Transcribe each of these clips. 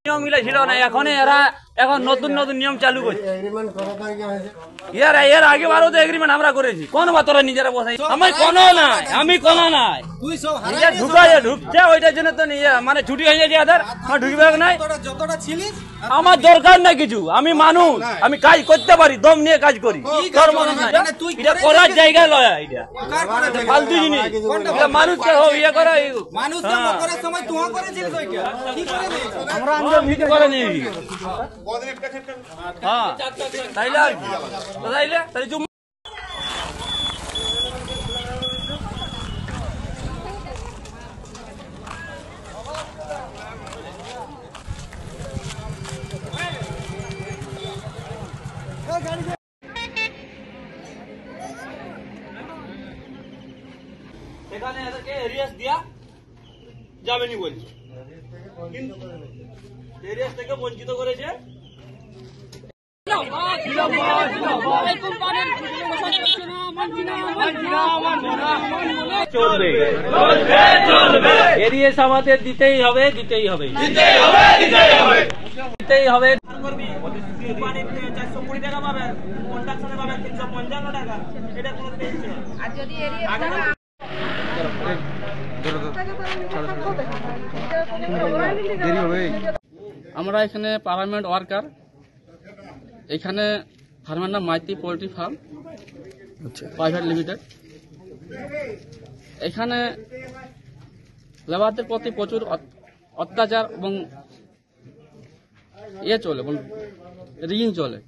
নিয়ম মিলে ছিল না, এখন নতুন নতুন নিয়ম চালু করছে। এর আগে বারও তো এগ্রিমেন্ট আমরা করেছি, কোন বা তোরা নিজেরা বসাই? আমি কোনো নাই ঢুকছে ওইটার জন্য তো মানে ছুটি হয়ে যাচ্ছে আধার ঢুকবে নাই। আমার দরকার নাই কিছু, আমি মানুষ, আমি কাজ করতে পারি, দম নিয়ে কাজ করি। তোর মনে নাই এটা করার জায়গায় লয়, এটা ফালতু জিনিস। মানুষকে ইয়ে করা করে নিয়ে হ্যাঁ তাইলে আর কি তাইলে এখানে এদেরকে এরিয়াস দেওয়া যাবে নি বলছে, কিন্তু এরিয়াস থেকে বঞ্চিত করেছে। চলবে এরিয়াস আমাদের দিতেই হবে। $420 টাকা পাবেন, কন্ট্রাকশনে পাবেন 355 টাকা। এটা কোনো টেনশন না। আর যদি আমরা এখানে পার্মানেন্ট ওয়ার্কার, এখানে ফার্মের নাম Maiti poultry farm private limited. এখানে লেবারদের প্রতি প্রচুর অত্যাচার এবং চলে, রিগিং চলে।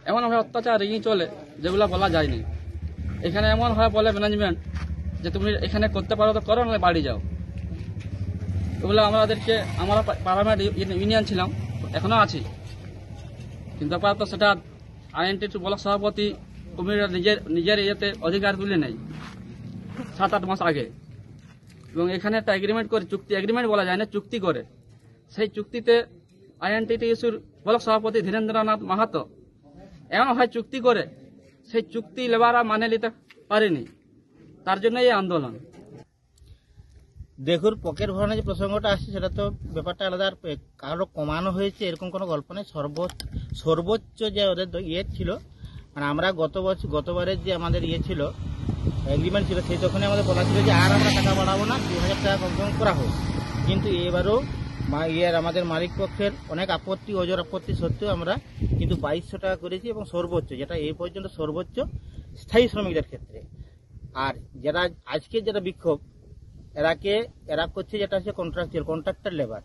এমনভাবে অত্যাচার রিগিং চলে যেগুলো বলা যায়নি। এখানে এমন হয় বলে ম্যানেজমেন্ট যে তুমি এখানে করতে পারো তো করো, নাহলে বাড়ি যাও। এগুলো আমরা পার্লামেন্ট ইউনিয়ন ছিলাম, এখনো আছি, কিন্তু আপাতত সেটা INT ব্লক সভাপতি কমিটির নিজের ইয়েতে অধিকার তুলে নেই 7-8 মাস আগে। এবং এখানে একটা এগ্রিমেন্ট করে, এগ্রিমেন্ট বলা যায় না, চুক্তি করে। সেই চুক্তিতে INTTUCর ব্লক সভাপতি ধীরেন্দ্রনাথ মাহাতো এমন হয় চুক্তি করে, সেই চুক্তি লেবাররা মানে নিতে পারেনি, তার জন্য এই আন্দোলন। দেখুন, পকেট ভরানোর যে প্রসঙ্গটা আসছে সেটা তো ব্যাপারটা আলাদা। আর কারো কমানো হয়েছে এরকম কোনো গল্প নেই। সর্বোচ্চ যে ওদের ছিল, মানে আমরা গতবারের যে আমাদের ছিল এগ্রিমেন্ট ছিল, সেই তখনই আমাদের বলা ছিল যে আর আমরা টাকা বাড়াবো না, 2000 টাকা কম করা হোক। কিন্তু এবারও আমাদের মালিক পক্ষের অনেক ওজোর আপত্তি সত্ত্বেও আমরা কিন্তু 2200 টাকা করেছি, এবং সর্বোচ্চ যেটা এই পর্যন্ত সর্বোচ্চ স্থায়ী শ্রমিকদের ক্ষেত্রে। আর যেটা বিক্ষোভ এরা করছে, যেটা হচ্ছে কন্ট্রাক্টর লেবার।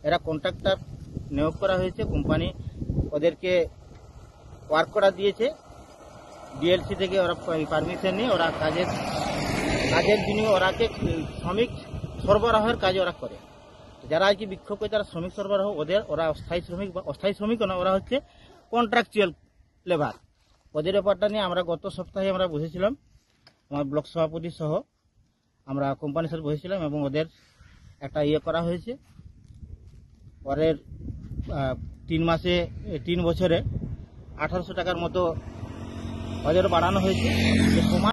এরা কন্ট্রাক্টর নিয়োগ করা হয়েছে, কোম্পানি ওদেরকে ওয়ার্ক করা দিয়েছে, DLC থেকে ওরা পারমিশন নিয়ে ওরা কাজের দিনে ওরাকে শ্রমিক সরবরাহের কাজে ওরা করে। যারা আজকে বিক্ষোভ করে তারা শ্রমিক সরবরাহ, ওরা অস্থায়ী শ্রমিক না, ওরা হচ্ছে কন্ট্রাকচুয়াল লেবার। ওদের ব্যাপারটা নিয়ে আমরা গত সপ্তাহে আমরা বসেছিলাম, আমার ব্লক সভাপতি সহ আমরা কোম্পানির সাথে বসেছিলাম, এবং ওদের একটা করা হয়েছে। পরের 3 বছরে 1800 টাকার মতো ওদের বাড়ানো হয়েছে।